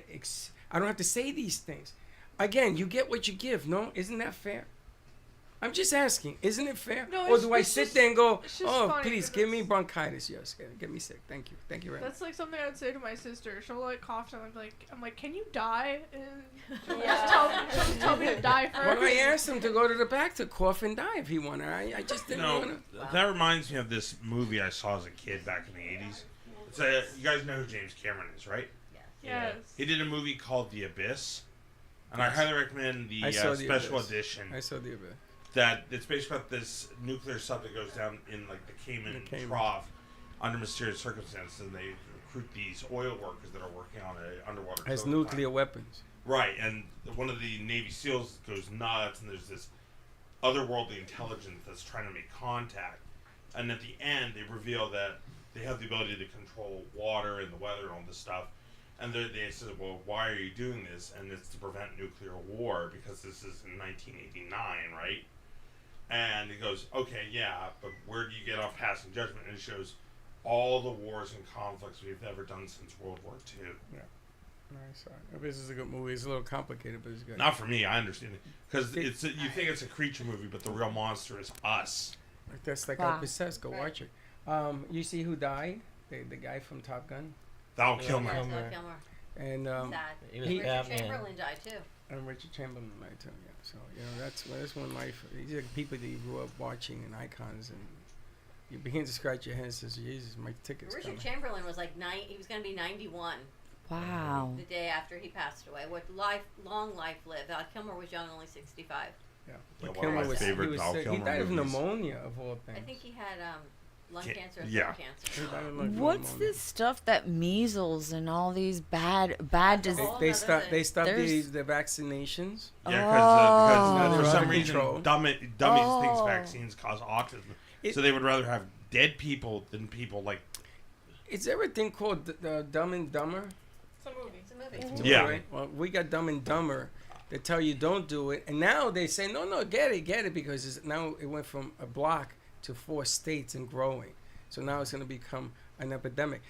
I don't have to say these things. Again, you get what you give. No, isn't that fair? I'm just asking. Isn't it fair? No, Or it's- do I it's sit just- there and go, it's just oh, funny please because give me it's- bronchitis? Yes, get me sick. Thank you. Thank you very much. That's like something I would say to my sister. She'll like cough and I'm like, can you die? And she'll Yeah. just tell me to die first. Well, I asked him to go to the back to cough and die if he wanted. I just didn't No, want to. that reminds me of this movie I saw as a kid back in the 80s. It's you guys know who James Cameron is, right? Yes. He did a movie called The Abyss, and I highly recommend the I saw The special Abyss. edition. I saw the event. That it's basically about this nuclear sub that goes down in like the Cayman Cayman. Trough under mysterious circumstances, and they recruit these oil workers that are working on an underwater. Has drilling nuclear weapons. Right, and one of the Navy SEALs goes nuts, and there's this otherworldly intelligence that's trying to make contact. And at the end, they reveal that they have the ability to control water and the weather and all this stuff. And they said, well, why are you doing this? And it's to prevent nuclear war, because this is in 1989, right? And he goes, okay, yeah, but where do you get off passing judgment? And it shows all the wars and conflicts we've ever done since World War II. Nice. This is a good movie. It's a little complicated, but it's good. Not for me, I understand it. Because you think it's a creature movie, but the real monster is us. That's like Wow. Uncle says. Go watch it. You see who died? The guy from Top Gun. Val Kilmer. Yeah, Kilmer. Val Kilmer. And Sad. He was He- Richard Batman. Chamberlain died too. and Richard Chamberlain died too. Yeah. So that's one life. These are people that you grew up watching and icons, and you begin to scratch your head and says, Jesus, my ticket's Richard coming. Chamberlain was like he was going to be 91 Wow. the day after he passed away. What long life lived. Val Kilmer was young, only 65. Yeah. Yeah, But one of Kilmer my was, favorite he was Val sick. He Kilmer died of movies. pneumonia of all things. I think he had lung cancer or yeah. throat cancer. Everybody look What's normal. this stuff that measles and all these bad diseases? whole They nother stop. thing. They stop There's- the vaccinations. Yeah, Oh. because for They're some under reason, control. dummies Oh. thinks vaccines cause autism, so they would rather have dead people than people like. Is there a thing called Dumb and Dumber? It's a movie. It's a movie. Yeah. Right? Well, we got Dumb and Dumber that tell you don't do it, and now they say no, get it because now it went from a block to 4 states and growing. So now it's going to become an epidemic.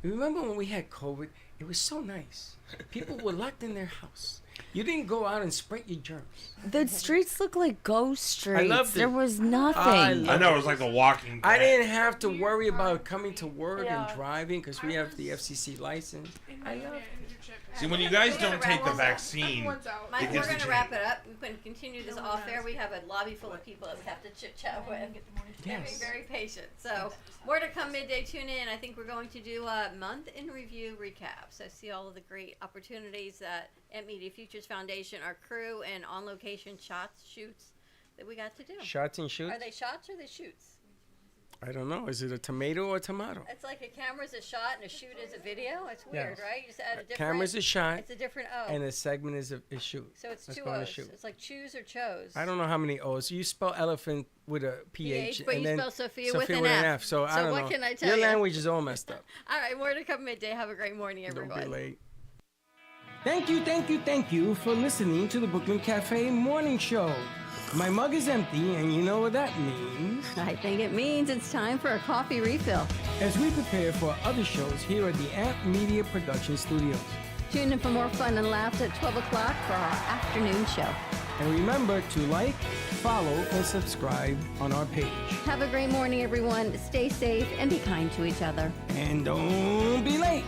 You remember when we had COVID? It was so nice. People were locked in their house. You didn't go out and spread your germs. The streets look like ghost streets. loved There it. was I nothing. I know it was like The Walking Dead. I didn't have to worry about coming to work Yeah. and driving because we have the FCC license. In my internship. See, when you guys We gotta don't take the wrap this up. vaccine, Everyone's out. Mike, It we're gets going to to wrap it up. We can continue this off air. We have a lobby full of people that we have to chit chat with. They're being Yes. very patient. So, more to come midday. Tune in. I think we're going to do a month in review recap. So, see all of the great opportunities that at Media Futures Foundation, our crew, and on location shoots that we got to do. Shots and shoots? Are they shots or are they shoots? I don't know. Is it a tomato or a tomato? It's like a camera's a shot and a shoot is a video. It's weird, Yes. right? You just add a different. Camera's a shot It's a different O. and a segment is a shoot. So it's Let's two go on a O's. shoot. It's like choose or chose. I don't know how many O's. You spell elephant with a PH, but and you then spell Sophia with an F. So I don't what know. can I tell Your you? language is all messed up. All right, more to come midday. Have a great morning, everyone. Don't be late. Thank you for listening to the Brooklyn Cafe Morning Show. My mug is empty, and you know what that means. I think it means it's time for a coffee refill. As we prepare for other shows here at the Amp Media Production Studios. Tune in for more fun and laughs at 12 o'clock for our afternoon show. And remember to like, follow, and subscribe on our page. Have a great morning, everyone. Stay safe and be kind to each other. And don't be late.